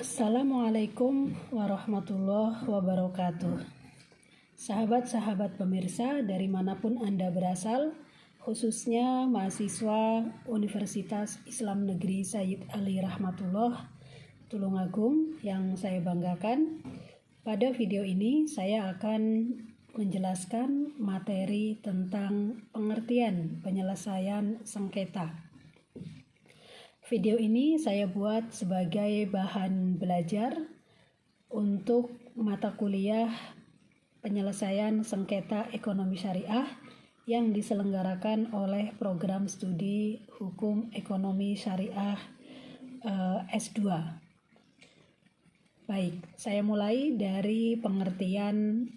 Assalamualaikum warahmatullahi wabarakatuh. Sahabat-sahabat pemirsa dari manapun Anda berasal, khususnya mahasiswa Universitas Islam Negeri Sayyid Ali Rahmatullah Tulungagung yang saya banggakan. Pada video ini saya akan menjelaskan materi tentang pengertian penyelesaian sengketa. Video ini saya buat sebagai bahan belajar untuk mata kuliah penyelesaian sengketa ekonomi syariah yang diselenggarakan oleh program studi hukum ekonomi syariah S2. Baik, saya mulai dari pengertian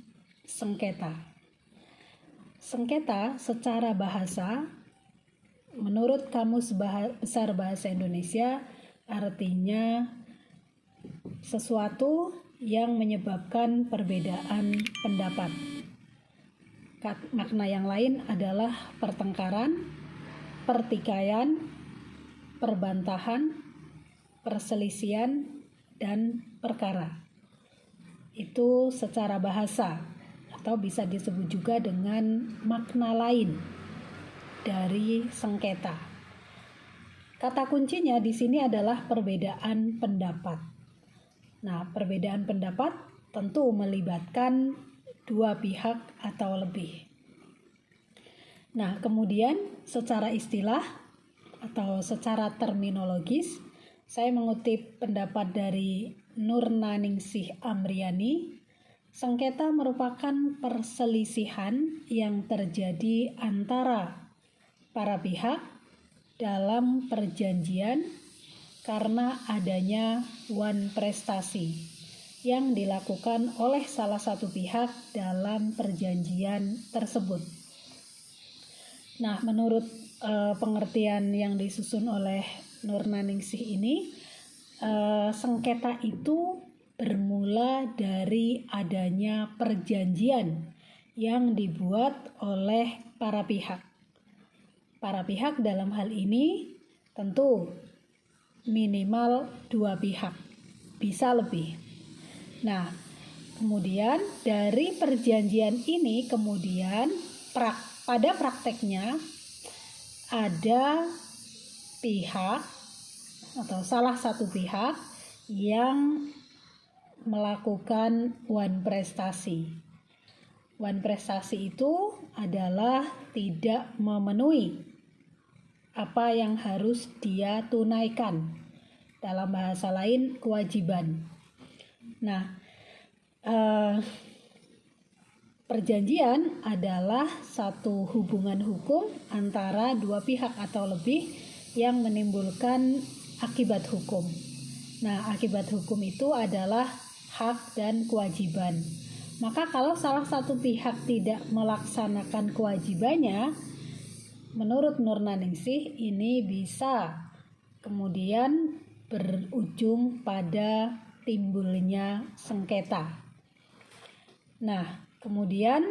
sengketa. Sengketa secara bahasa menurut Kamus Besar Bahasa Indonesia artinya sesuatu yang menyebabkan perbedaan pendapat. Makna yang lain adalah pertengkaran, pertikaian, perbantahan, perselisihan, dan perkara. Itu secara bahasa atau bisa disebut juga dengan makna lain dari sengketa. Kata kuncinya di sini adalah perbedaan pendapat. Nah, perbedaan pendapat tentu melibatkan dua pihak atau lebih. Nah, kemudian secara istilah atau secara terminologis, saya mengutip pendapat dari Nurnaningsih Amriani. Sengketa merupakan perselisihan yang terjadi antara para pihak dalam perjanjian karena adanya wan prestasi yang dilakukan oleh salah satu pihak dalam perjanjian tersebut. Nah, menurut pengertian yang disusun oleh Nurnaningsih ini, sengketa itu bermula dari adanya perjanjian yang dibuat oleh para pihak. Para pihak dalam hal ini tentu minimal dua pihak, bisa lebih. Nah, kemudian dari perjanjian ini kemudian pada prakteknya ada pihak atau salah satu pihak yang melakukan wan prestasi. Wan prestasi itu adalah tidak memenuhi apa yang harus dia tunaikan. Dalam bahasa lain, kewajiban. Nah, perjanjian adalah satu hubungan hukum antara dua pihak atau lebih yang menimbulkan akibat hukum. Nah, akibat hukum itu adalah hak dan kewajiban. Maka kalau salah satu pihak tidak melaksanakan kewajibannya, menurut Nurnaningsih ini bisa kemudian berujung pada timbulnya sengketa. Nah, kemudian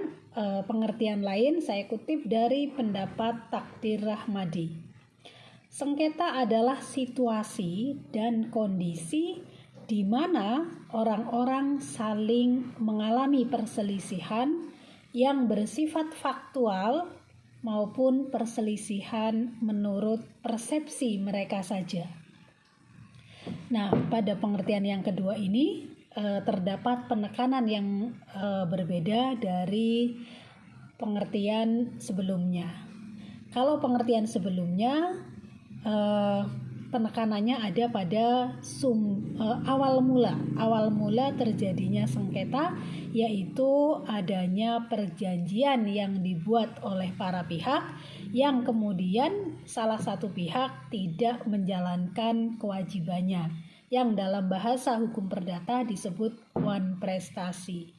pengertian lain saya kutip dari pendapat Takdir Rahmadi. Sengketa adalah situasi dan kondisi di mana orang-orang saling mengalami perselisihan yang bersifat faktual maupun perselisihan menurut persepsi mereka saja. Nah, pada pengertian yang kedua ini terdapat penekanan yang berbeda dari pengertian sebelumnya. Kalau pengertian sebelumnya penekanannya ada pada awal mula terjadinya sengketa, yaitu adanya perjanjian yang dibuat oleh para pihak yang kemudian salah satu pihak tidak menjalankan kewajibannya, yang dalam bahasa hukum perdata disebut wan prestasi.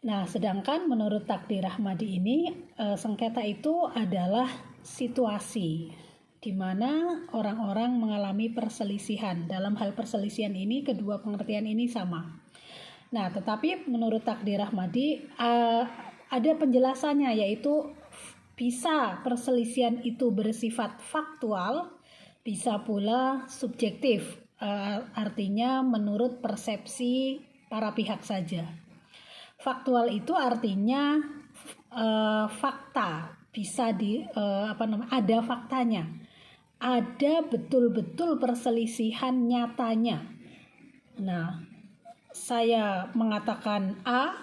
Nah, sedangkan menurut Takdir Rahmadi ini sengketa itu adalah situasi di mana orang-orang mengalami perselisihan. Dalam hal perselisihan ini, kedua pengertian ini sama. Nah, tetapi menurut Takdir Rahmadi ada penjelasannya, yaitu bisa perselisihan itu bersifat faktual, bisa pula subjektif artinya menurut persepsi para pihak saja. Faktual itu artinya fakta, bisa ada faktanya, ada betul-betul perselisihan nyatanya. Nah, saya mengatakan A,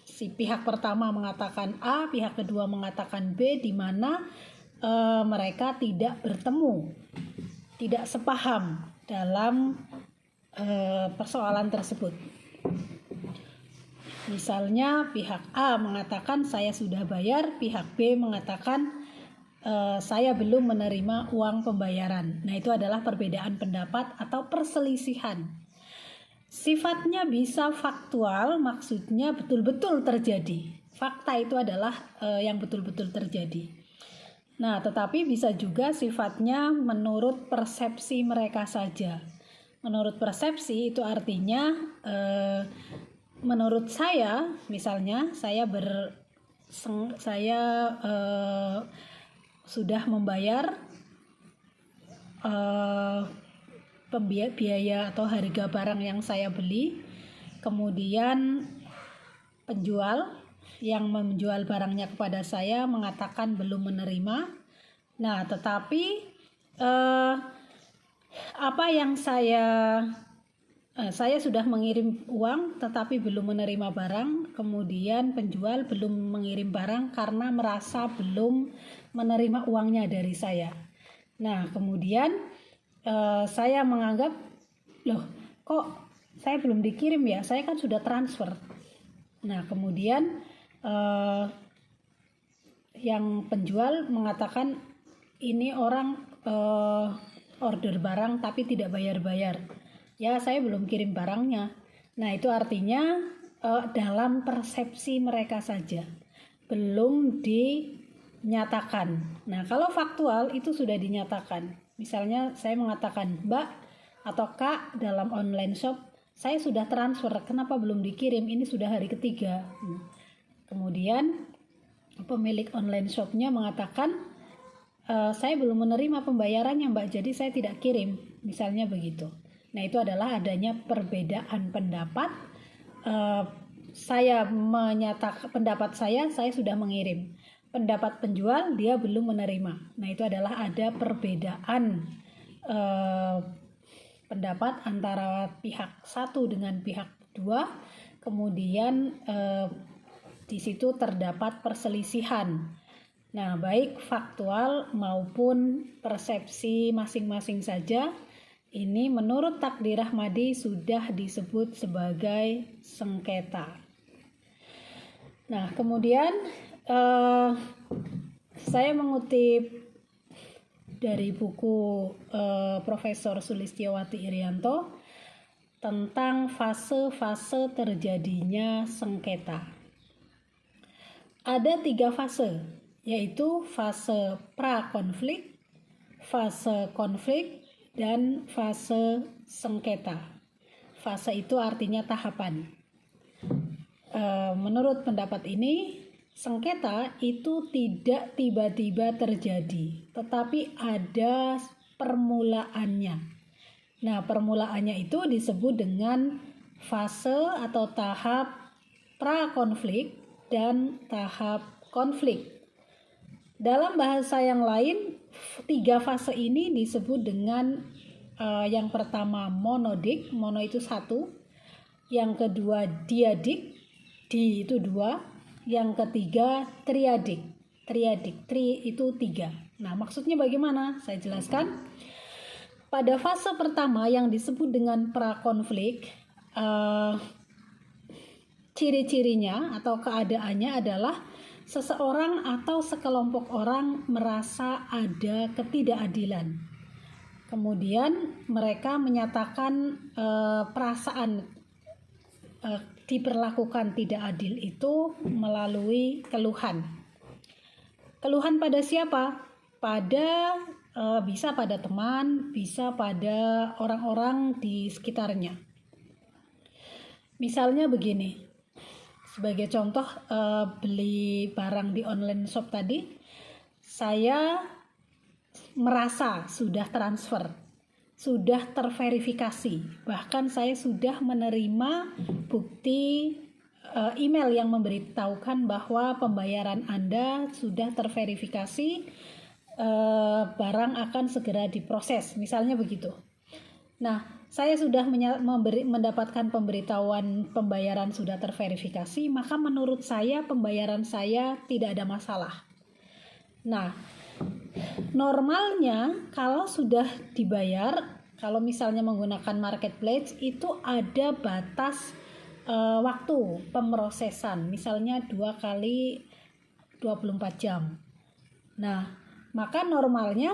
si pihak pertama mengatakan A, pihak kedua mengatakan B, di mana mereka tidak bertemu, tidak sepaham dalam persoalan tersebut. Misalnya pihak A mengatakan saya sudah bayar, pihak B mengatakan saya belum menerima uang pembayaran. Nah, itu adalah perbedaan pendapat atau perselisihan. Sifatnya bisa faktual, maksudnya betul-betul terjadi. Fakta itu adalah yang betul-betul terjadi. Nah, tetapi bisa juga sifatnya menurut persepsi mereka saja. Menurut persepsi itu artinya menurut saya, misalnya saya sudah membayar biaya atau harga barang yang saya beli, kemudian penjual yang menjual barangnya kepada saya mengatakan belum menerima. Nah, tetapi apa yang saya sudah mengirim uang tetapi belum menerima barang, kemudian penjual belum mengirim barang karena merasa belum menerima uangnya dari saya. Nah, kemudian saya menganggap, loh kok saya belum dikirim ya, saya kan sudah transfer. Nah, kemudian yang penjual mengatakan ini orang order barang tapi tidak bayar-bayar. Ya, saya belum kirim barangnya. Nah, itu artinya dalam persepsi mereka saja, belum dinyatakan. Nah, kalau faktual itu sudah dinyatakan. Misalnya saya mengatakan, Mbak atau Kak, dalam online shop saya sudah transfer, kenapa belum dikirim? Ini sudah hari ketiga. Kemudian pemilik online shopnya mengatakan, saya belum menerima pembayarannya Mbak, jadi saya tidak kirim. Misalnya begitu. Nah, itu adalah adanya perbedaan pendapat. Saya menyatakan pendapat saya sudah mengirim. Pendapat penjual dia belum menerima. Nah, itu adalah ada perbedaan pendapat antara pihak satu dengan pihak dua. Kemudian di situ terdapat perselisihan. Nah, baik faktual maupun persepsi masing-masing saja. Ini menurut takdir Ahmadi sudah disebut sebagai sengketa. Nah, kemudian saya mengutip dari buku Profesor Sulistyowati Irianto tentang fase-fase terjadinya sengketa. Ada 3 fase, yaitu fase pra-konflik, fase konflik, dan fase sengketa. Fase itu artinya tahapan. Menurut pendapat ini, sengketa itu tidak tiba-tiba terjadi, tetapi ada permulaannya. Nah, permulaannya itu disebut dengan fase atau tahap pra-konflik dan tahap konflik. Dalam bahasa yang lain, 3 fase ini disebut dengan yang pertama monodik, mono itu 1, yang kedua diadik, di itu 2, yang ketiga triadik, tri itu 3. Nah, maksudnya bagaimana? Saya jelaskan. Pada fase pertama yang disebut dengan prakonflik, ciri-cirinya atau keadaannya adalah seseorang atau sekelompok orang merasa ada ketidakadilan. Kemudian mereka menyatakan perasaan diperlakukan tidak adil itu melalui keluhan. Keluhan pada siapa? Bisa pada teman, bisa pada orang-orang di sekitarnya. Misalnya begini, sebagai contoh beli barang di online shop tadi, saya merasa sudah transfer. sudah terverifikasi. Bahkan saya sudah menerima bukti email yang memberitahukan bahwa pembayaran Anda sudah terverifikasi, barang akan segera diproses, misalnya begitu. Nah, saya sudah mendapatkan pemberitahuan pembayaran sudah terverifikasi, maka menurut saya pembayaran saya tidak ada masalah. Nah, normalnya kalau sudah dibayar, kalau misalnya menggunakan marketplace itu ada batas waktu pemrosesan, misalnya 2 kali 24 jam. Nah, maka normalnya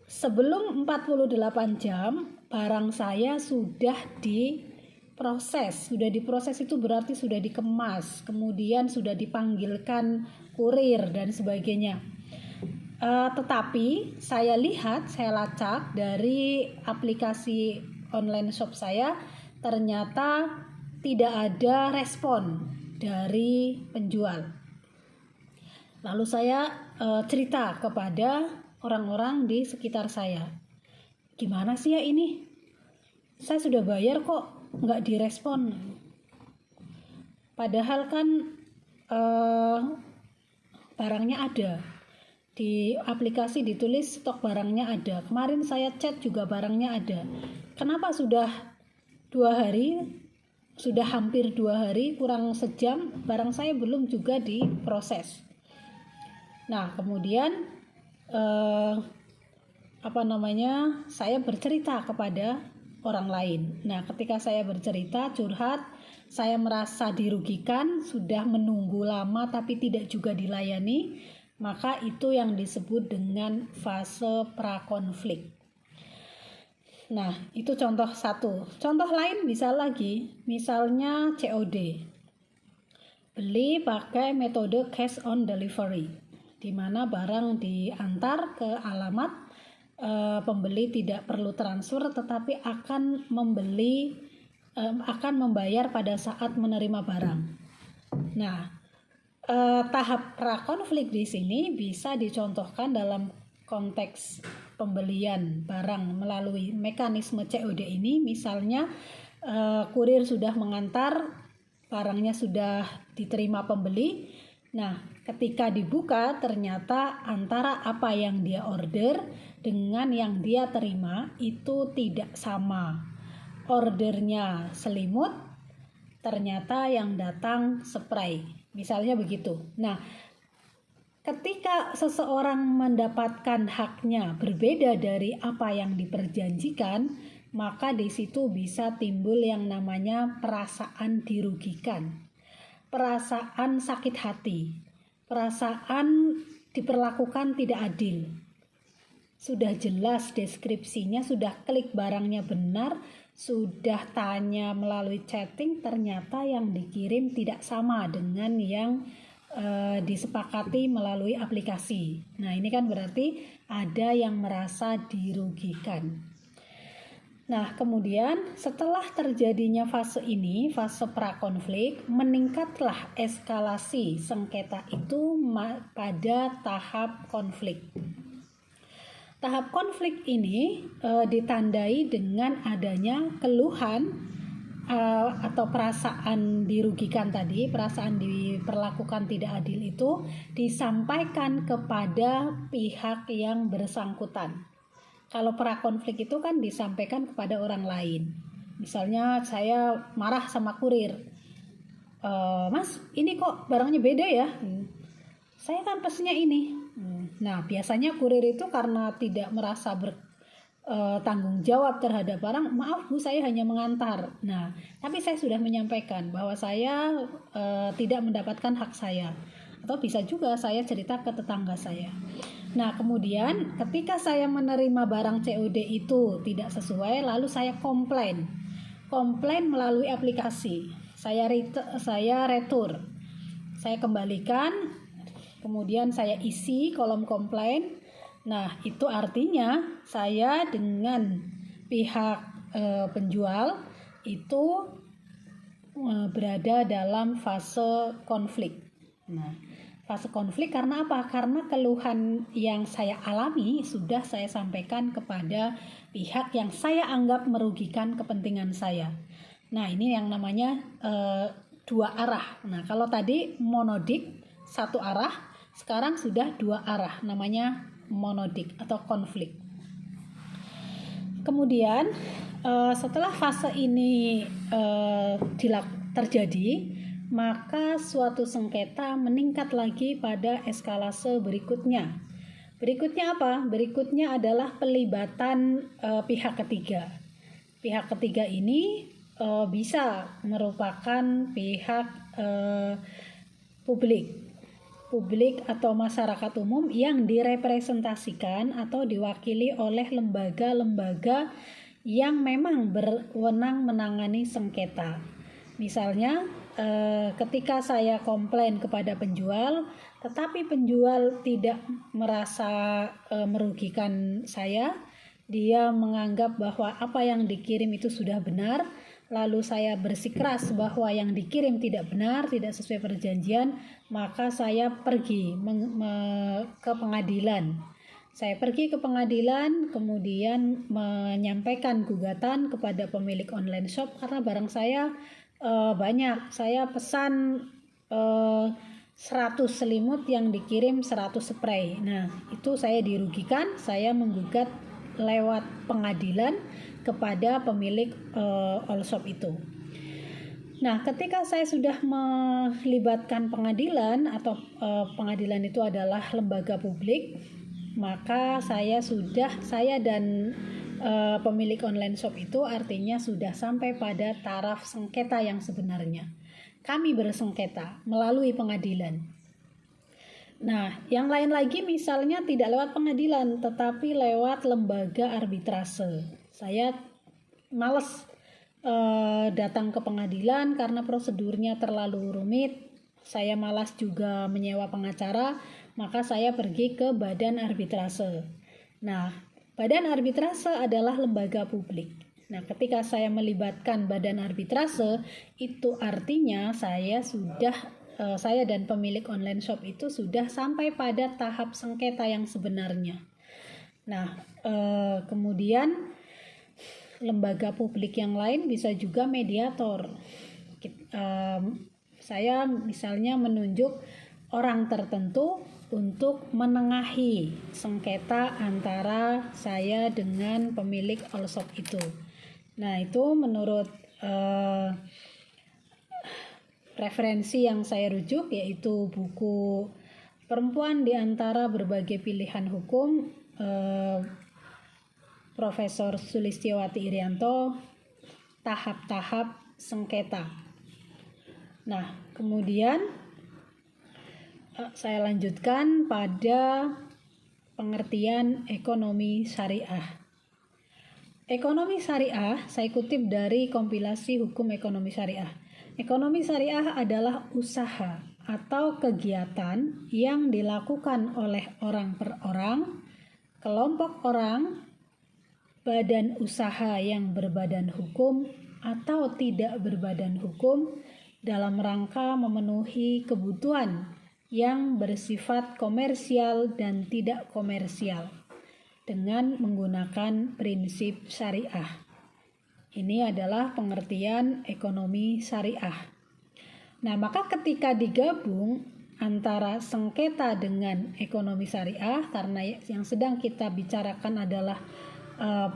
sebelum 48 jam barang saya sudah diproses. Sudah diproses itu berarti sudah dikemas, kemudian sudah dipanggilkan kurir dan sebagainya. Tetapi saya lacak dari aplikasi online shop saya, ternyata tidak ada respon dari penjual. Lalu saya cerita kepada orang-orang di sekitar saya, gimana sih ya ini? Saya sudah bayar kok nggak direspon. Padahal kan barangnya ada. Di aplikasi ditulis stok barangnya ada. Kemarin saya chat juga barangnya ada. Kenapa sudah 2 hari? Sudah hampir 2 hari, kurang sejam, barang saya belum juga diproses. Nah, kemudian saya bercerita kepada orang lain. Nah, ketika saya bercerita, curhat, saya merasa dirugikan, sudah menunggu lama tapi tidak juga dilayani, maka itu yang disebut dengan fase prakonflik. Nah, itu contoh satu. Contoh lain bisa lagi, misalnya COD. Beli pakai metode cash on delivery, di mana barang diantar ke alamat, pembeli tidak perlu transfer tetapi akan membayar pada saat menerima barang. Nah, tahap prakonflik di sini bisa dicontohkan dalam konteks pembelian barang melalui mekanisme COD ini. Misalnya kurir sudah mengantar, barangnya sudah diterima pembeli. Nah, ketika dibuka ternyata antara apa yang dia order dengan yang dia terima itu tidak sama. Ordernya selimut, ternyata yang datang spray. Misalnya begitu. Nah, ketika seseorang mendapatkan haknya berbeda dari apa yang diperjanjikan, maka di situ bisa timbul yang namanya perasaan dirugikan, perasaan sakit hati, perasaan diperlakukan tidak adil. Sudah jelas deskripsinya, sudah klik barangnya benar, sudah tanya melalui chatting, ternyata yang dikirim tidak sama dengan yang disepakati melalui aplikasi. Nah, ini kan berarti ada yang merasa dirugikan. Nah, kemudian setelah terjadinya fase ini, fase prakonflik, meningkatlah eskalasi sengketa itu pada tahap konflik. Tahap konflik ini ditandai dengan adanya keluhan atau perasaan dirugikan tadi, perasaan diperlakukan tidak adil itu disampaikan kepada pihak yang bersangkutan. Kalau prakonflik itu kan disampaikan kepada orang lain. Misalnya saya marah sama kurir, Mas, ini kok barangnya beda ya? Saya kan pesennya ini. Nah, biasanya kurir itu karena tidak merasa tanggung jawab terhadap barang, maaf Bu, saya hanya mengantar. Nah, tapi saya sudah menyampaikan bahwa saya tidak mendapatkan hak saya, atau bisa juga saya cerita ke tetangga saya. Nah, kemudian ketika saya menerima barang COD itu tidak sesuai, lalu saya komplain melalui aplikasi, saya retur, saya kembalikan, kemudian saya isi kolom komplain. Nah, itu artinya saya dengan pihak penjual itu berada dalam fase konflik. Nah, Fase konflik karena apa? Karena keluhan yang saya alami sudah saya sampaikan kepada pihak yang saya anggap merugikan kepentingan saya. Nah, ini yang namanya dua arah. Nah, kalau tadi monodik satu arah, sekarang sudah dua arah, namanya monodik atau konflik. Kemudian setelah fase ini terjadi, maka suatu sengketa meningkat lagi pada eskalase berikutnya. Berikutnya apa? Berikutnya adalah pelibatan pihak ketiga. Pihak ketiga ini bisa merupakan pihak publik atau masyarakat umum yang direpresentasikan atau diwakili oleh lembaga-lembaga yang memang berwenang menangani sengketa. Misalnya ketika saya komplain kepada penjual, tetapi penjual tidak merasa merugikan saya, dia menganggap bahwa apa yang dikirim itu sudah benar, lalu saya bersikeras bahwa yang dikirim tidak benar, tidak sesuai perjanjian, maka saya pergi ke pengadilan. Saya pergi ke pengadilan, kemudian menyampaikan gugatan kepada pemilik online shop karena barang saya banyak. Saya pesan 100 selimut yang dikirim 100 spray. Nah, itu saya dirugikan, saya menggugat lewat pengadilan kepada pemilik all shop itu. Nah, ketika saya sudah melibatkan pengadilan atau pengadilan itu adalah lembaga publik, maka saya dan pemilik online shop itu artinya sudah sampai pada taraf sengketa yang sebenarnya. Kami bersengketa melalui pengadilan. Nah, yang lain lagi misalnya tidak lewat pengadilan, tetapi lewat lembaga arbitrase. Saya malas datang ke pengadilan karena prosedurnya terlalu rumit. Saya malas juga menyewa pengacara, maka saya pergi ke badan arbitrase. Nah, badan arbitrase adalah lembaga publik. Nah, ketika saya melibatkan badan arbitrase, itu artinya saya dan pemilik online shop itu sudah sampai pada tahap sengketa yang sebenarnya. Nah, kemudian lembaga publik yang lain bisa juga mediator. Saya misalnya menunjuk orang tertentu untuk menengahi sengketa antara saya dengan pemilik all shop itu. Nah, itu menurut referensi yang saya rujuk yaitu buku Perempuan di Antara Berbagai Pilihan Hukum Profesor Sulistiowati Irianto, Tahap-tahap Sengketa. Nah, kemudian saya lanjutkan pada pengertian ekonomi syariah. Ekonomi syariah saya kutip dari kompilasi hukum ekonomi syariah. Ekonomi syariah adalah usaha atau kegiatan yang dilakukan oleh orang per orang, kelompok orang, badan usaha yang berbadan hukum atau tidak berbadan hukum dalam rangka memenuhi kebutuhan yang bersifat komersial dan tidak komersial dengan menggunakan prinsip syariah. Ini adalah pengertian ekonomi syariah. Nah, maka ketika digabung antara sengketa dengan ekonomi syariah, karena yang sedang kita bicarakan adalah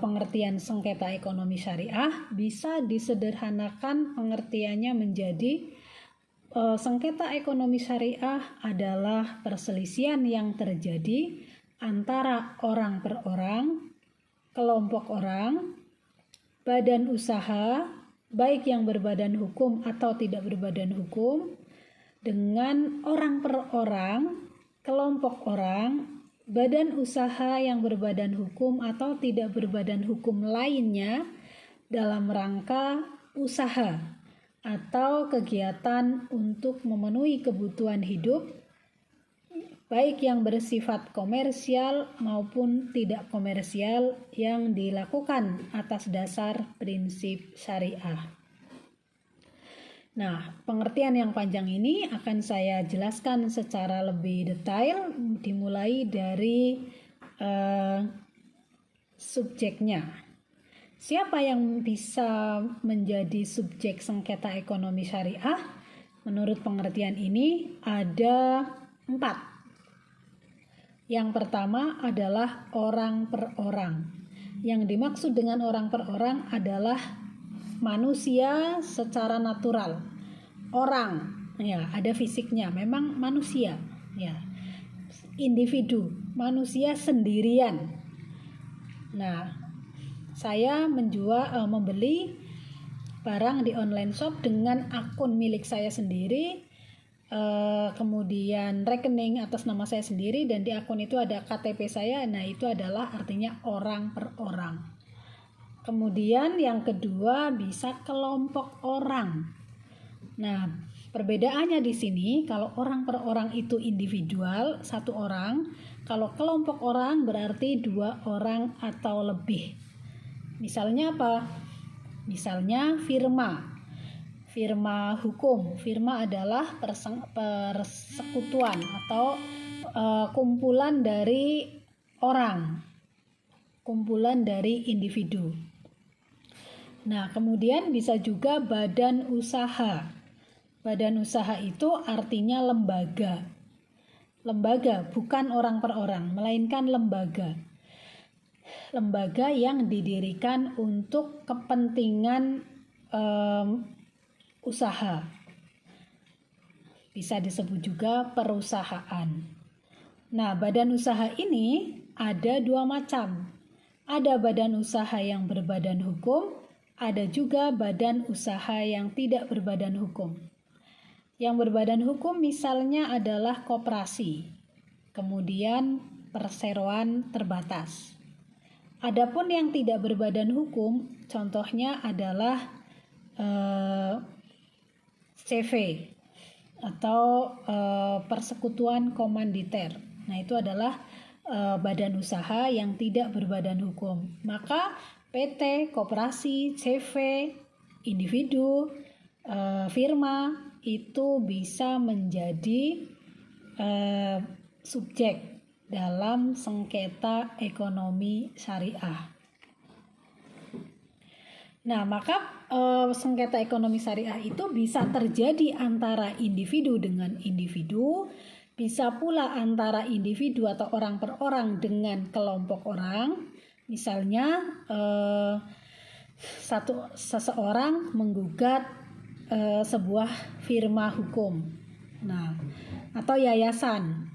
pengertian sengketa ekonomi syariah, bisa disederhanakan pengertiannya menjadi sengketa ekonomi syariah adalah perselisihan yang terjadi antara orang per orang, kelompok orang, badan usaha, baik yang berbadan hukum atau tidak berbadan hukum, dengan orang per orang, kelompok orang, badan usaha yang berbadan hukum atau tidak berbadan hukum lainnya dalam rangka usaha atau kegiatan untuk memenuhi kebutuhan hidup, baik yang bersifat komersial maupun tidak komersial yang dilakukan atas dasar prinsip syariah. Nah, pengertian yang panjang ini akan saya jelaskan secara lebih detail, dimulai dari subjeknya. Siapa yang bisa menjadi subjek sengketa ekonomi syariah? Menurut pengertian ini ada 4. Yang pertama adalah orang per orang. Yang dimaksud dengan orang per orang adalah manusia secara natural. Orang, ya, ada fisiknya, memang manusia, ya. Individu, manusia sendirian. Nah, saya membeli barang di online shop dengan akun milik saya sendiri, kemudian rekening atas nama saya sendiri, dan di akun itu ada KTP saya. Nah, itu adalah artinya orang per orang. Kemudian yang kedua bisa kelompok orang. Nah, perbedaannya di sini, kalau orang per orang itu individual, 1 orang. Kalau kelompok orang berarti 2 orang atau lebih. Misalnya apa? Misalnya firma hukum. Firma adalah persekutuan atau kumpulan dari orang, kumpulan dari individu. Nah, kemudian bisa juga badan usaha. Badan usaha itu artinya lembaga. Lembaga, bukan orang per orang, melainkan lembaga. Lembaga yang didirikan untuk kepentingan usaha. Bisa disebut juga perusahaan. Nah, badan usaha ini ada 2 macam. Ada badan usaha yang berbadan hukum, ada juga badan usaha yang tidak berbadan hukum. Yang berbadan hukum misalnya adalah koperasi, kemudian perseroan terbatas. Adapun yang tidak berbadan hukum, contohnya adalah CV atau persekutuan komanditer. Nah, itu adalah badan usaha yang tidak berbadan hukum. Maka PT, koperasi, CV, individu, firma itu bisa menjadi subjek dalam sengketa ekonomi syariah. Nah, maka sengketa ekonomi syariah itu bisa terjadi antara individu dengan individu, bisa pula antara individu atau orang per orang dengan kelompok orang. Misalnya seseorang menggugat sebuah firma hukum, nah, atau yayasan.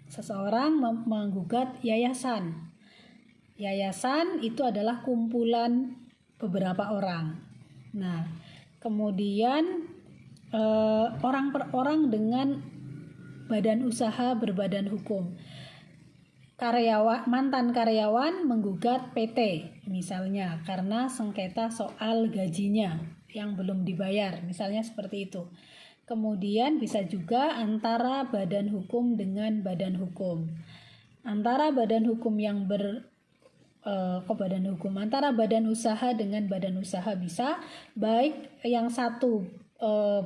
Seseorang menggugat yayasan. Yayasan itu adalah kumpulan beberapa orang. Nah, kemudian orang per orang dengan badan usaha berbadan hukum. Mantan karyawan menggugat PT misalnya karena sengketa soal gajinya yang belum dibayar, misalnya seperti itu. Kemudian bisa juga antara badan hukum dengan badan hukum. Antara badan hukum yang antara badan usaha dengan badan usaha bisa, baik yang satu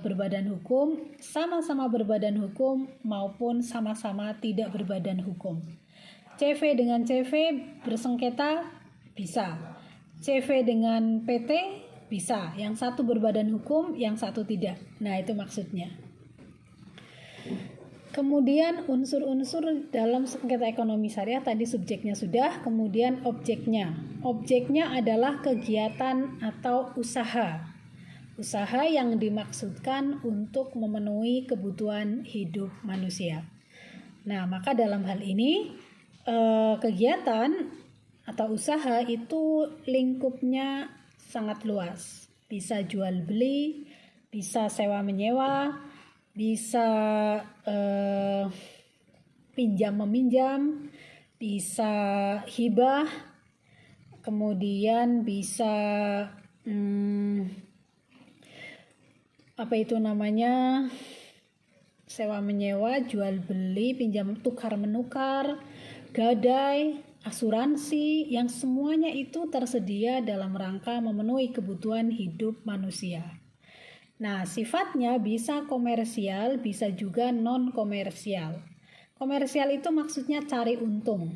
berbadan hukum, sama-sama berbadan hukum, maupun sama-sama tidak berbadan hukum. CV dengan CV bersengketa bisa. CV dengan PT bisa. Yang satu berbadan hukum, yang satu tidak. Nah, itu maksudnya. Kemudian unsur-unsur dalam sengketa ekonomi syariah tadi subjeknya sudah, kemudian objeknya. Objeknya adalah kegiatan atau usaha. Usaha yang dimaksudkan untuk memenuhi kebutuhan hidup manusia. Nah, maka dalam hal ini kegiatan atau usaha itu lingkupnya sangat luas. Bisa jual beli, bisa sewa menyewa, bisa pinjam meminjam, bisa hibah, kemudian bisa sewa menyewa, jual beli, pinjam tukar menukar, gadai, asuransi, yang semuanya itu tersedia dalam rangka memenuhi kebutuhan hidup manusia. Nah, sifatnya bisa komersial, bisa juga non komersial. Komersial itu maksudnya cari untung.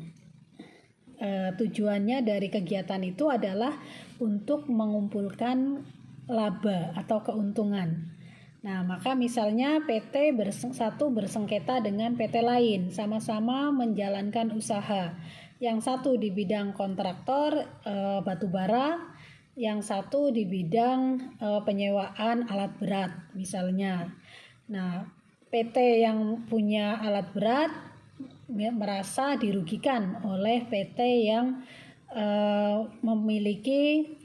Tujuannya dari kegiatan itu adalah untuk mengumpulkan laba atau keuntungan. Nah, maka misalnya PT satu bersengketa dengan PT lain, sama-sama menjalankan usaha. Yang satu di bidang kontraktor batubara, yang satu di bidang penyewaan alat berat misalnya. Nah, PT yang punya alat berat merasa dirugikan oleh PT yang memiliki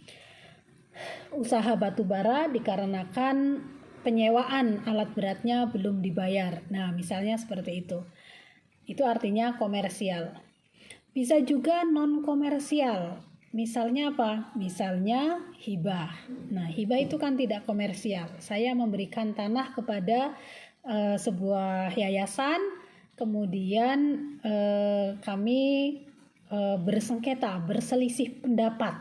usaha batubara dikarenakan penyewaan alat beratnya belum dibayar. Nah, misalnya seperti itu. Itu artinya komersial. Bisa juga non komersial. Misalnya apa? Misalnya hibah. Nah, hibah itu kan tidak komersial. Saya memberikan tanah kepada sebuah yayasan, kemudian kami bersengketa, berselisih pendapat.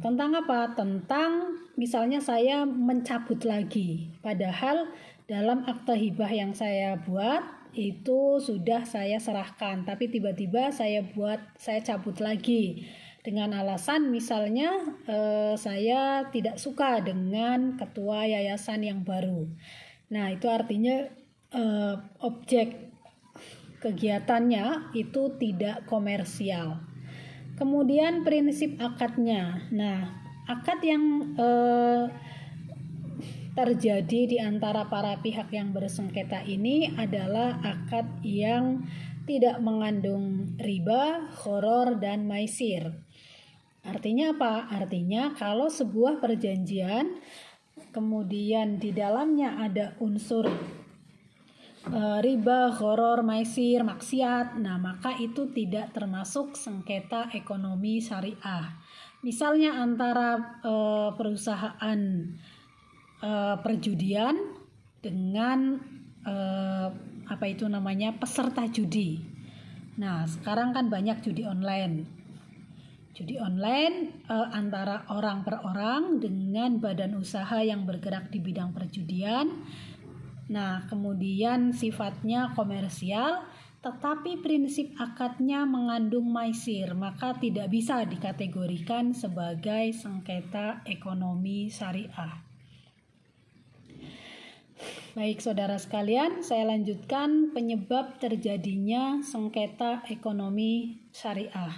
Tentang apa? Tentang misalnya saya mencabut lagi. Padahal dalam akta hibah yang saya buat itu sudah saya serahkan, tapi tiba-tiba saya cabut lagi dengan alasan misalnya saya tidak suka dengan ketua yayasan yang baru. Nah, itu artinya objek kegiatannya itu tidak komersial. Kemudian prinsip akadnya. Nah, akad yang terjadi di antara para pihak yang bersengketa ini adalah akad yang tidak mengandung riba, gharar, dan maisir. Artinya apa? Artinya kalau sebuah perjanjian kemudian di dalamnya ada unsur riba, gharar, maisir, maksiat, nah maka itu tidak termasuk sengketa ekonomi syariah. Misalnya antara perusahaan perjudian dengan peserta judi. Nah, sekarang kan banyak judi online. Judi online antara orang per orang dengan badan usaha yang bergerak di bidang perjudian. Nah, kemudian sifatnya komersial, tetapi prinsip akadnya mengandung maisir, maka tidak bisa dikategorikan sebagai sengketa ekonomi syariah. Baik saudara sekalian, saya lanjutkan penyebab terjadinya sengketa ekonomi syariah.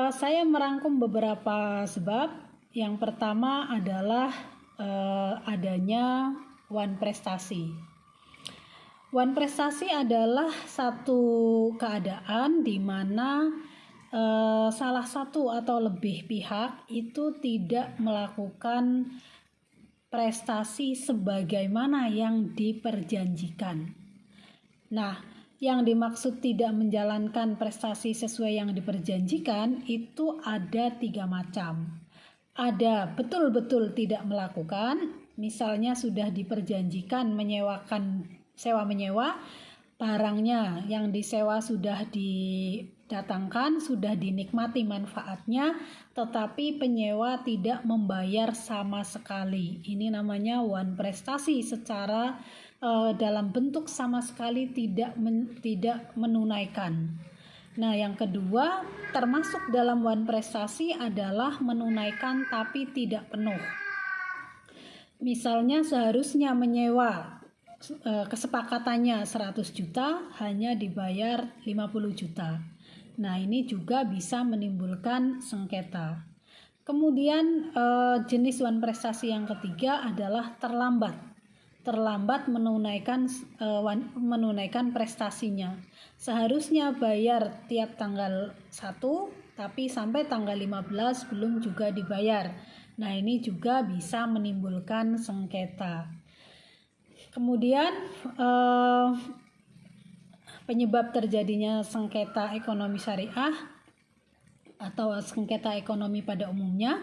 Saya merangkum beberapa sebab. Yang pertama adalah adanya wan prestasi. Wan prestasi adalah satu keadaan di mana salah satu atau lebih pihak itu tidak melakukan prestasi sebagaimana yang diperjanjikan. Nah, yang dimaksud tidak menjalankan prestasi sesuai yang diperjanjikan itu ada 3 macam. Ada betul-betul tidak melakukan, misalnya sudah diperjanjikan sewa menyewa, barangnya yang disewa sudah didatangkan, sudah dinikmati manfaatnya, tetapi penyewa tidak membayar sama sekali. Ini namanya wan prestasi secara dalam bentuk sama sekali tidak menunaikan. Nah, yang kedua termasuk dalam wan prestasi adalah menunaikan tapi tidak penuh. Misalnya seharusnya menyewa kesepakatannya 100 juta hanya dibayar 50 juta. Nah, ini juga bisa menimbulkan sengketa. Kemudian jenis wan prestasi yang ketiga adalah terlambat menunaikan prestasinya. Seharusnya bayar tiap tanggal 1, tapi sampai tanggal 15 belum juga dibayar. Nah, ini juga bisa menimbulkan sengketa. Kemudian penyebab terjadinya sengketa ekonomi syariah atau sengketa ekonomi pada umumnya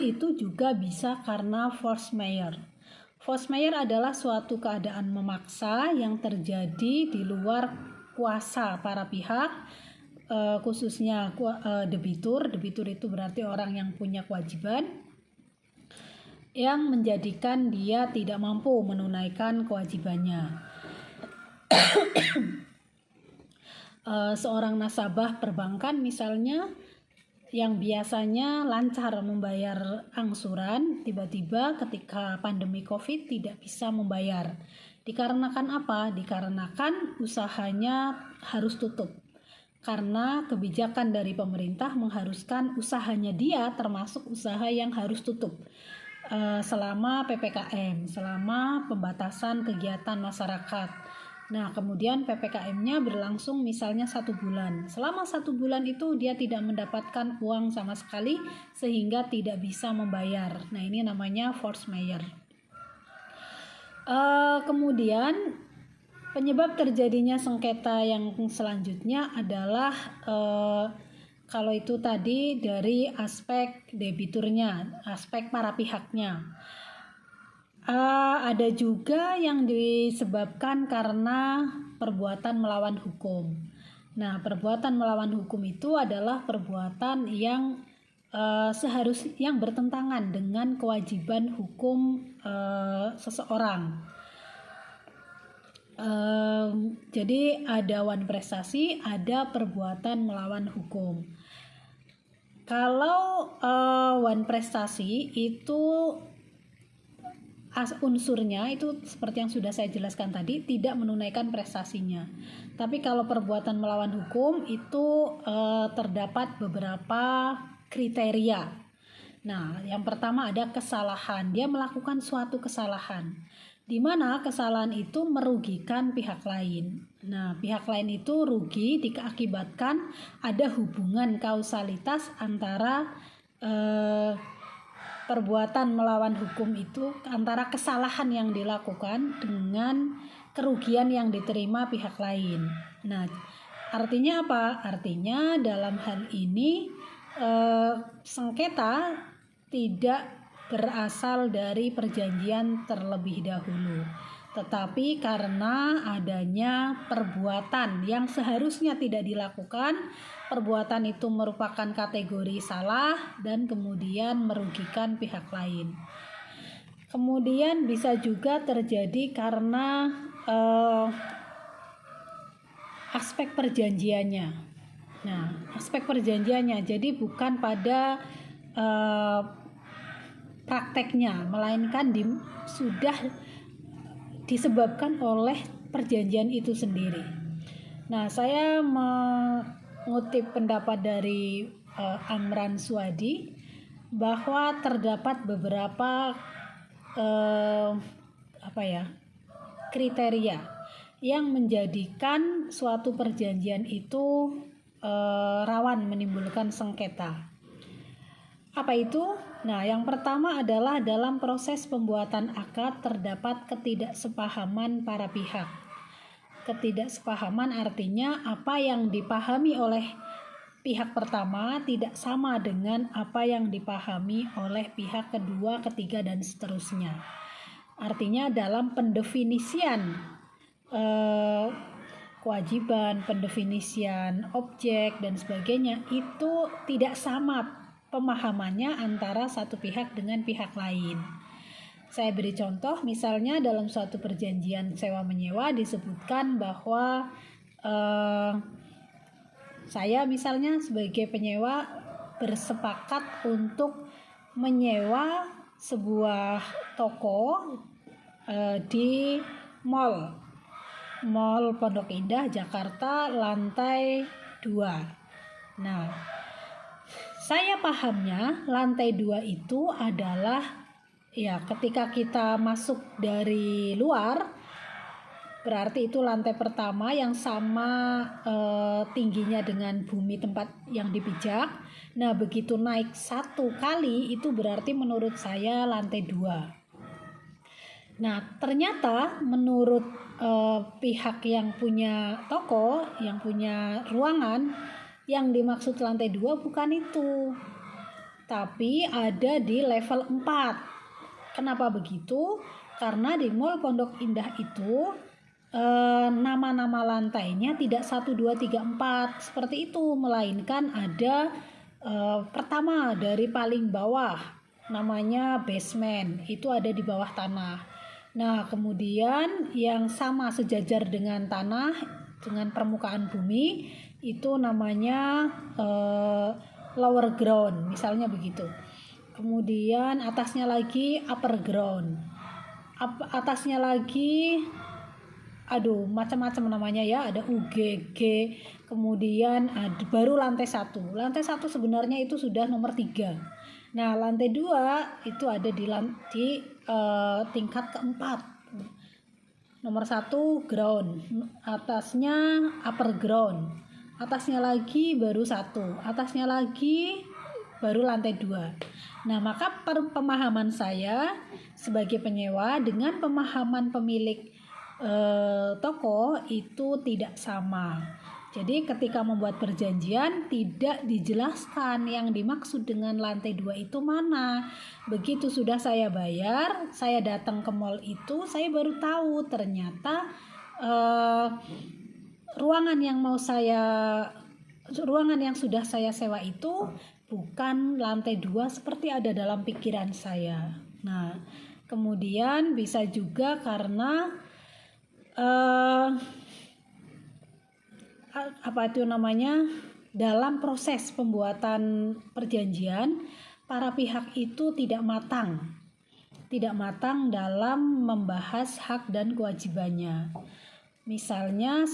itu juga bisa karena force majeure. Force majeure adalah suatu keadaan memaksa yang terjadi di luar kuasa para pihak, khususnya debitur. Debitur itu berarti orang yang punya kewajiban. yang menjadikan dia tidak mampu menunaikan kewajibannya. Seorang nasabah perbankan misalnya yang biasanya lancar membayar angsuran, tiba-tiba ketika pandemi COVID tidak bisa membayar. Dikarenakan apa? Dikarenakan usahanya harus tutup. Karena kebijakan dari pemerintah mengharuskan usahanya dia termasuk usaha yang harus tutup selama PPKM, selama pembatasan kegiatan masyarakat. Nah, kemudian PPKM-nya berlangsung misalnya 1 bulan. Selama 1 bulan itu dia tidak mendapatkan uang sama sekali sehingga tidak bisa membayar. Nah, ini namanya force majeure. Kemudian penyebab terjadinya sengketa yang selanjutnya adalah kalau itu tadi dari aspek debiturnya, aspek para pihaknya. Ada juga yang disebabkan karena perbuatan melawan hukum. Nah, perbuatan melawan hukum itu adalah perbuatan yang yang bertentangan dengan kewajiban hukum seseorang. Jadi ada wan prestasi, ada perbuatan melawan hukum. Kalau wan prestasi itu unsurnya itu seperti yang sudah saya jelaskan tadi, tidak menunaikan prestasinya. Tapi kalau perbuatan melawan hukum itu terdapat beberapa kriteria. Nah, yang pertama ada kesalahan. Dia melakukan suatu kesalahan, di mana kesalahan itu merugikan pihak lain. Nah, pihak lain itu rugi diakibatkan ada hubungan kausalitas antara perbuatan melawan hukum itu, antara kesalahan yang dilakukan dengan kerugian yang diterima pihak lain. Nah, artinya apa? Artinya dalam hal ini sengketa tidak berasal dari perjanjian terlebih dahulu, tetapi karena adanya perbuatan yang seharusnya tidak dilakukan. Perbuatan itu merupakan kategori salah dan kemudian merugikan pihak lain. Kemudian bisa juga terjadi karena aspek perjanjiannya. Nah, aspek perjanjiannya jadi bukan pada prakteknya, melainkan sudah disebabkan oleh perjanjian itu sendiri. Nah, saya mengutip pendapat dari Amran Suwadi bahwa terdapat beberapa kriteria yang menjadikan suatu perjanjian itu rawan menimbulkan sengketa. Apa itu? Nah, yang pertama adalah dalam proses pembuatan akad terdapat ketidaksepahaman para pihak. Ketidaksepahaman artinya apa yang dipahami oleh pihak pertama tidak sama dengan apa yang dipahami oleh pihak kedua, ketiga, dan seterusnya. Artinya dalam pendefinisian kewajiban, pendefinisian objek, dan sebagainya itu tidak sama pemahamannya antara satu pihak dengan pihak lain. Saya beri contoh, misalnya dalam suatu perjanjian sewa-menyewa disebutkan bahwa saya misalnya sebagai penyewa bersepakat untuk menyewa sebuah toko di Mall Pondok Indah, Jakarta, lantai 2. Nah, saya pahamnya lantai 2 itu adalah ketika kita masuk dari luar, berarti itu lantai pertama yang sama tingginya dengan bumi tempat yang dipijak. Nah, begitu naik 1 kali itu berarti menurut saya lantai 2. Nah, ternyata menurut pihak yang punya toko, yang punya ruangan, yang dimaksud lantai 2 bukan itu, tapi ada di level 4. Kenapa begitu? Karena di Mall Pondok Indah itu nama-nama lantainya tidak 1, 2, 3, 4 seperti itu, melainkan ada pertama dari paling bawah, namanya basement, itu ada di bawah tanah. Nah, kemudian yang sama sejajar dengan tanah, dengan permukaan bumi, itu namanya lower ground, misalnya begitu. Kemudian atasnya lagi upper ground. Atasnya lagi macam-macam namanya ya, ada UGG, kemudian baru lantai 1. Lantai 1 sebenarnya itu sudah nomor 3. Nah, lantai 2 itu ada di tingkat keempat. Nomor 1 ground, atasnya upper ground, atasnya lagi baru 1, atasnya lagi baru lantai 2. Nah, maka pemahaman saya sebagai penyewa dengan pemahaman pemilik toko itu tidak sama. Jadi ketika membuat perjanjian tidak dijelaskan yang dimaksud dengan lantai 2 itu mana. Begitu sudah saya bayar, saya datang ke mall itu, saya baru tahu ternyata ruangan yang sudah saya sewa itu bukan lantai 2 seperti ada dalam pikiran saya. Nah, kemudian bisa juga karena dalam proses pembuatan perjanjian para pihak itu tidak matang dalam membahas hak dan kewajibannya. Misalnya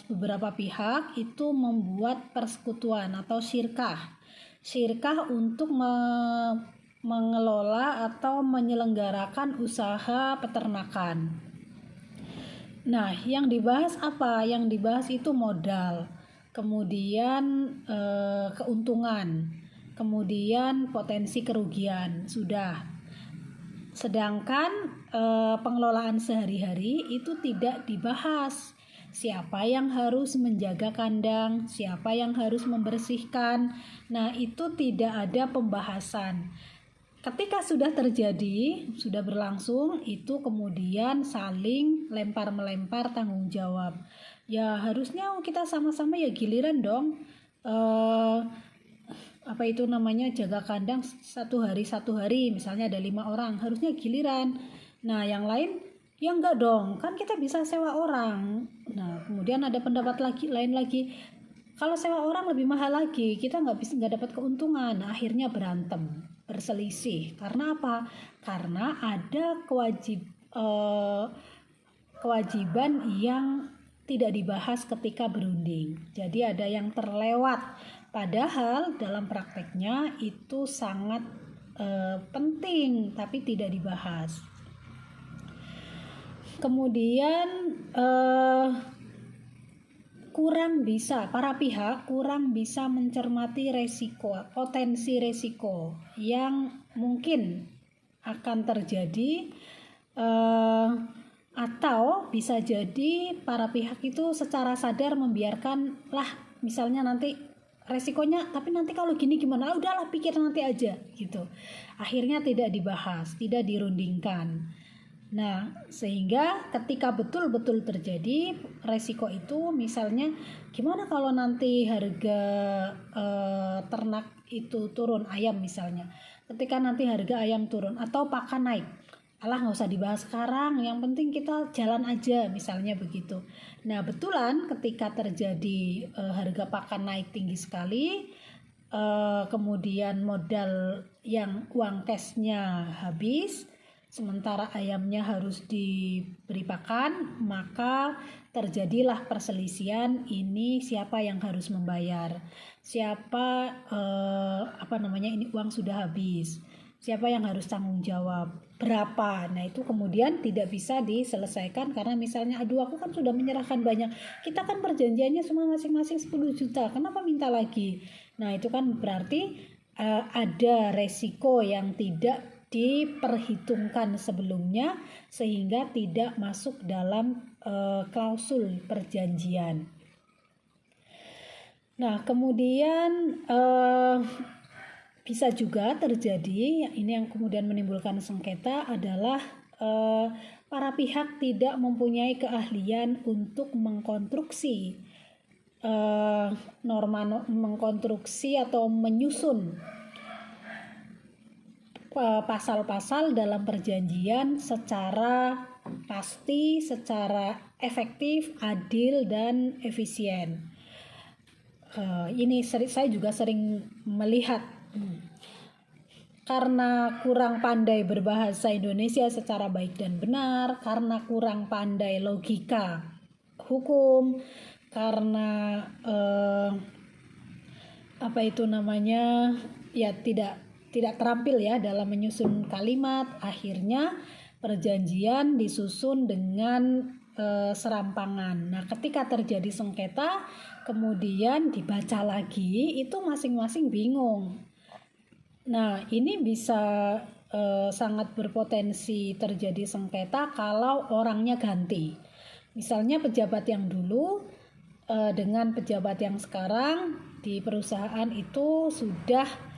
beberapa pihak itu membuat persekutuan atau syirkah untuk mengelola atau menyelenggarakan usaha peternakan. Nah, yang dibahas apa? Yang dibahas itu modal, kemudian keuntungan, kemudian potensi kerugian, sudah. Sedangkan pengelolaan sehari-hari itu tidak dibahas. Siapa yang harus menjaga kandang, siapa yang harus membersihkan. Nah, itu tidak ada pembahasan. Ketika sudah terjadi, sudah berlangsung, itu kemudian saling lempar-melempar tanggung jawab. Ya harusnya kita sama-sama ya giliran dong. Jaga kandang satu hari, misalnya ada 5 orang, harusnya giliran. Nah, yang lain ya enggak dong, kan kita bisa sewa orang. Nah, kemudian ada pendapat lain lagi. Kalau sewa orang lebih mahal lagi, kita nggak dapat keuntungan. Nah, akhirnya berantem, berselisih. Karena apa? Karena ada kewajiban yang tidak dibahas ketika berunding. Jadi ada yang terlewat. Padahal dalam prakteknya itu sangat penting, tapi tidak dibahas. Kemudian para pihak kurang bisa mencermati potensi resiko yang mungkin akan terjadi, atau bisa jadi para pihak itu secara sadar membiarkan misalnya nanti resikonya, tapi nanti kalau gini gimana, udahlah pikir nanti aja gitu. Akhirnya tidak dibahas, tidak dirundingkan. Nah, sehingga ketika betul-betul terjadi resiko itu, misalnya gimana kalau nanti harga ternak itu turun, ayam misalnya. Ketika nanti harga ayam turun atau pakan naik, nggak usah dibahas sekarang, yang penting kita jalan aja, misalnya begitu. Nah, betulan ketika terjadi harga pakan naik tinggi sekali, kemudian modal yang uang cashnya habis, sementara ayamnya harus diberi pakan, maka terjadilah perselisihan. Ini siapa yang harus membayar, ini uang sudah habis, siapa yang harus tanggung jawab, berapa. Nah, itu kemudian tidak bisa diselesaikan karena misalnya aku kan sudah menyerahkan banyak, kita kan perjanjiannya semua masing-masing 10 juta, kenapa minta lagi. Nah, itu kan berarti ada resiko yang tidak diperhitungkan sebelumnya sehingga tidak masuk dalam klausul perjanjian. Nah, kemudian bisa juga terjadi, ini yang kemudian menimbulkan sengketa adalah para pihak tidak mempunyai keahlian untuk mengkonstruksi mengkonstruksi atau menyusun pasal-pasal dalam perjanjian secara pasti, secara efektif, adil, dan efisien. Ini saya juga sering melihat karena kurang pandai berbahasa Indonesia secara baik dan benar, karena kurang pandai logika hukum, karena tidak terampil ya dalam menyusun kalimat, akhirnya perjanjian disusun dengan serampangan. Nah, ketika terjadi sengketa, kemudian dibaca lagi, itu masing-masing bingung. Nah, ini bisa sangat berpotensi terjadi sengketa kalau orangnya ganti. Misalnya pejabat yang dulu dengan pejabat yang sekarang di perusahaan itu sudah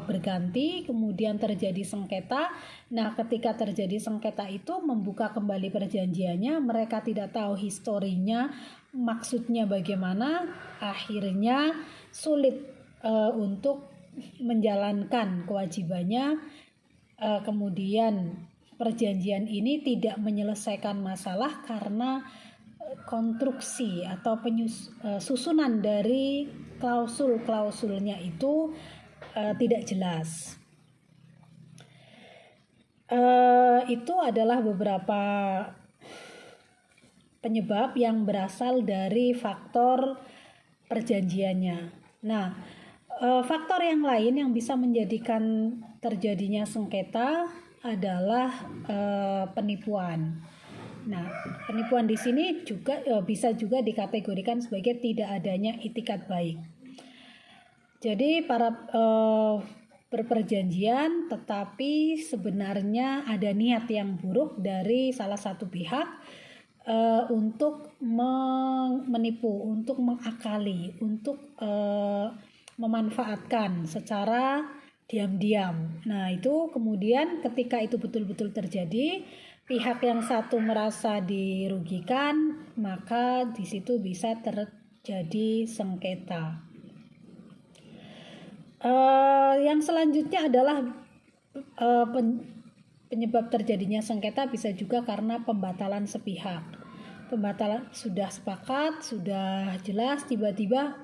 berganti, kemudian terjadi sengketa. Nah, ketika terjadi sengketa itu membuka kembali perjanjiannya, mereka tidak tahu historinya, maksudnya bagaimana, akhirnya sulit untuk menjalankan kewajibannya. Kemudian perjanjian ini tidak menyelesaikan masalah karena konstruksi atau susunan dari klausul-klausulnya itu tidak jelas. Itu adalah beberapa penyebab yang berasal dari faktor perjanjiannya. Nah, faktor yang lain yang bisa menjadikan terjadinya sengketa adalah penipuan. Nah, penipuan di sini juga bisa juga dikategorikan sebagai tidak adanya itikat baik. Jadi para berperjanjian tetapi sebenarnya ada niat yang buruk dari salah satu pihak untuk menipu, untuk mengakali, untuk memanfaatkan secara diam-diam. Nah, itu kemudian ketika itu betul-betul terjadi, pihak yang satu merasa dirugikan, maka di situ bisa terjadi sengketa. Yang selanjutnya adalah penyebab terjadinya sengketa bisa juga karena pembatalan sepihak. Pembatalan sudah sepakat, sudah jelas, tiba-tiba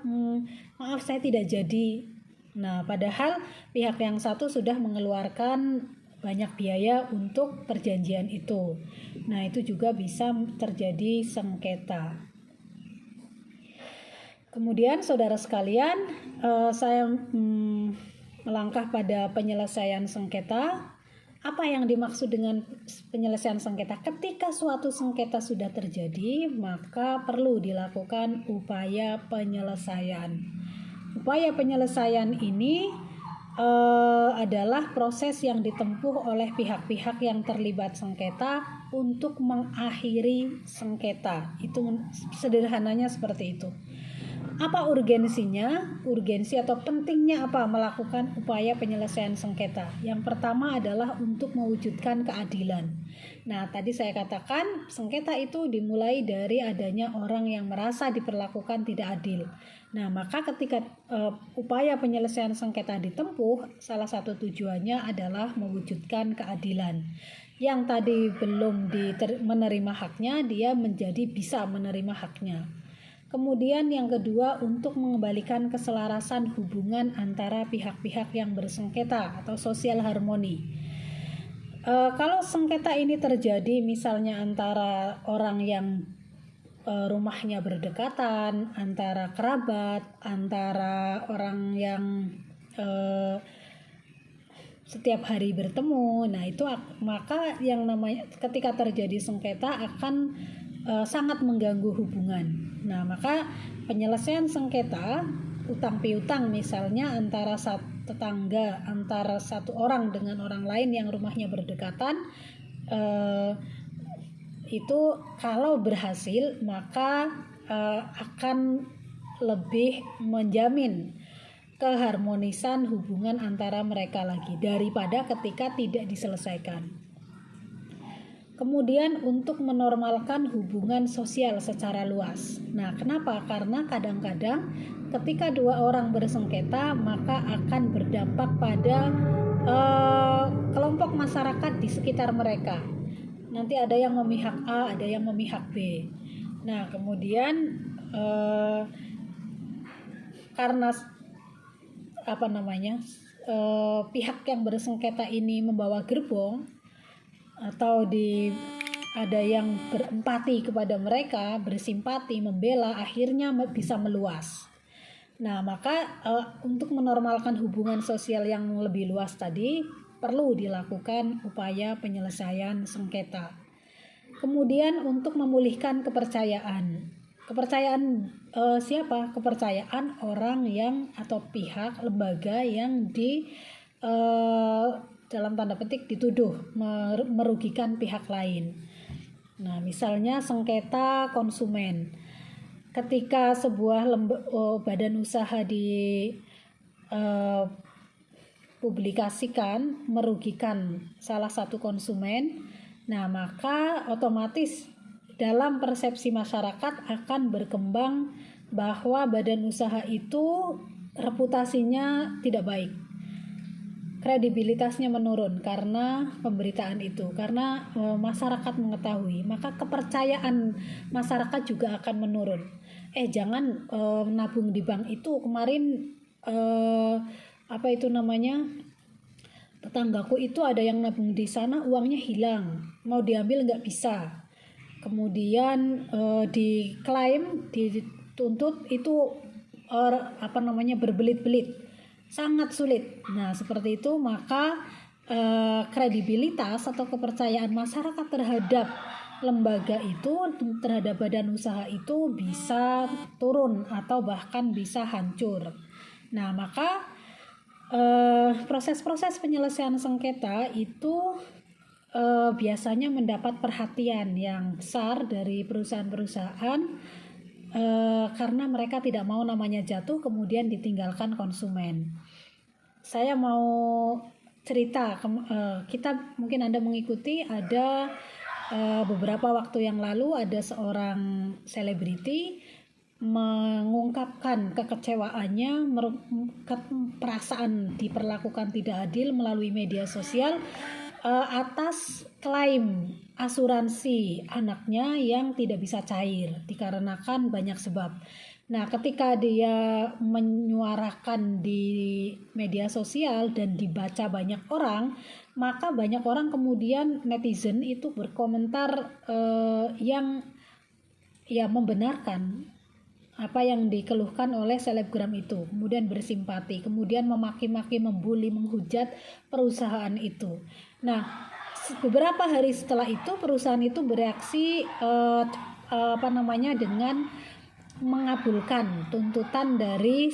maaf saya tidak jadi. Nah, padahal pihak yang satu sudah mengeluarkan banyak biaya untuk perjanjian itu. Nah, itu juga bisa terjadi sengketa. Kemudian saudara sekalian, saya melangkah pada penyelesaian sengketa. Apa yang dimaksud dengan penyelesaian sengketa? Ketika suatu sengketa sudah terjadi, maka perlu dilakukan upaya penyelesaian. Upaya penyelesaian ini adalah proses yang ditempuh oleh pihak-pihak yang terlibat sengketa untuk mengakhiri sengketa. Itu sederhananya seperti itu. Apa urgensinya? Urgensi atau pentingnya apa melakukan upaya penyelesaian sengketa? Yang pertama adalah untuk mewujudkan keadilan. Nah, tadi saya katakan sengketa itu dimulai dari adanya orang yang merasa diperlakukan tidak adil. Nah, maka ketika upaya penyelesaian sengketa ditempuh, salah satu tujuannya adalah mewujudkan keadilan. Yang tadi belum menerima haknya, dia menjadi bisa menerima haknya. Kemudian yang kedua, untuk mengembalikan keselarasan hubungan antara pihak-pihak yang bersengketa atau sosial harmoni. Kalau sengketa ini terjadi misalnya antara orang yang rumahnya berdekatan, antara kerabat, antara orang yang setiap hari bertemu, nah itu maka yang namanya ketika terjadi sengketa akan sangat mengganggu hubungan. Nah, maka penyelesaian sengketa utang piutang misalnya antara tetangga, antara satu orang dengan orang lain yang rumahnya berdekatan, itu kalau berhasil maka akan lebih menjamin keharmonisan hubungan antara mereka lagi daripada ketika tidak diselesaikan. Kemudian untuk menormalkan hubungan sosial secara luas. Nah, kenapa? Karena kadang-kadang ketika dua orang bersengketa maka akan berdampak pada kelompok masyarakat di sekitar mereka. Nanti ada yang memihak A, ada yang memihak B. Nah, kemudian karena pihak yang bersengketa ini membawa gerbong atau ada yang berempati kepada mereka, bersimpati, membela, akhirnya bisa meluas. Nah, maka untuk menormalkan hubungan sosial yang lebih luas tadi perlu dilakukan upaya penyelesaian sengketa. Kemudian untuk memulihkan kepercayaan. Kepercayaan siapa? Kepercayaan orang yang atau pihak lembaga yang dalam tanda petik dituduh merugikan pihak lain. Nah, misalnya sengketa konsumen. Ketika sebuah badan usaha publikasikan merugikan salah satu konsumen, nah maka otomatis dalam persepsi masyarakat akan berkembang bahwa badan usaha itu reputasinya tidak baik, kredibilitasnya menurun karena pemberitaan itu, karena masyarakat mengetahui, maka kepercayaan masyarakat juga akan menurun. Jangan nabung di bank itu, kemarin tetanggaku itu ada yang nabung di sana, uangnya hilang, mau diambil nggak bisa. Kemudian diklaim, dituntut itu berbelit-belit, sangat sulit. Nah, seperti itu maka kredibilitas atau kepercayaan masyarakat terhadap lembaga itu, terhadap badan usaha itu bisa turun atau bahkan bisa hancur. Nah, maka proses-proses penyelesaian sengketa itu biasanya mendapat perhatian yang besar dari perusahaan-perusahaan karena mereka tidak mau namanya jatuh kemudian ditinggalkan konsumen. Saya mau cerita, kita mungkin Anda mengikuti, ada beberapa waktu yang lalu ada seorang selebriti mengungkapkan kekecewaannya, perasaan diperlakukan tidak adil melalui media sosial atas klaim asuransi anaknya yang tidak bisa cair dikarenakan banyak sebab. Nah, ketika dia menyuarakan di media sosial dan dibaca banyak orang, maka banyak orang kemudian netizen itu berkomentar yang membenarkan apa yang dikeluhkan oleh selebgram itu, kemudian bersimpati, kemudian memaki-maki, membuli, menghujat perusahaan itu. Nah, beberapa hari setelah itu perusahaan itu bereaksi dengan mengabulkan tuntutan dari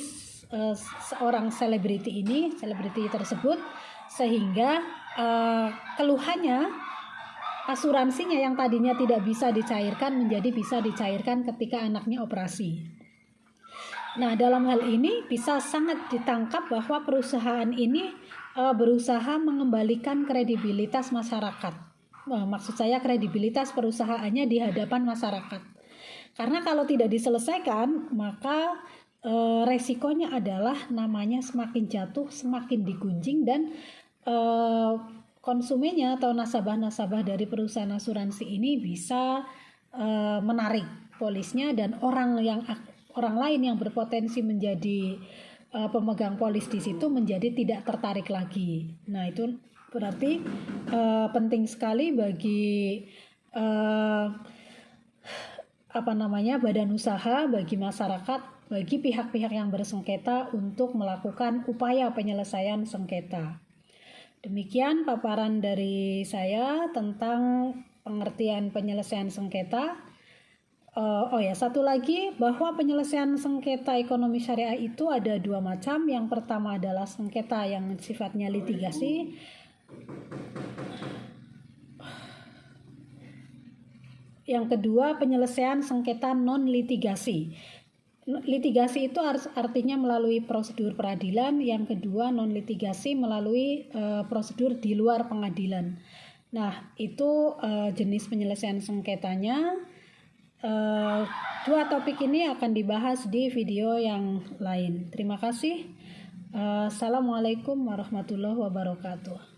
seorang selebriti tersebut, sehingga keluhannya, asuransinya yang tadinya tidak bisa dicairkan menjadi bisa dicairkan ketika anaknya operasi. Nah, dalam hal ini bisa sangat ditangkap bahwa perusahaan ini berusaha mengembalikan kredibilitas masyarakat. Maksud saya kredibilitas perusahaannya di hadapan masyarakat. Karena kalau tidak diselesaikan, maka resikonya adalah namanya semakin jatuh, semakin digunjing, dan konsumennya atau nasabah-nasabah dari perusahaan asuransi ini bisa menarik polisnya, dan orang lain yang berpotensi menjadi pemegang polis di situ menjadi tidak tertarik lagi. Nah, itu berarti penting sekali bagi badan usaha, bagi masyarakat, bagi pihak-pihak yang bersengketa untuk melakukan upaya penyelesaian sengketa. Demikian paparan dari saya tentang pengertian penyelesaian sengketa. Satu lagi, bahwa penyelesaian sengketa ekonomi syariah itu ada dua macam. Yang pertama adalah sengketa yang sifatnya litigasi. Yang kedua, penyelesaian sengketa non-litigasi. Litigasi itu artinya melalui prosedur peradilan. Yang kedua, non-litigasi melalui prosedur di luar pengadilan. Nah, itu jenis penyelesaian sengketanya. Dua topik ini akan dibahas di video yang lain. Terima kasih. Assalamualaikum warahmatullahi wabarakatuh.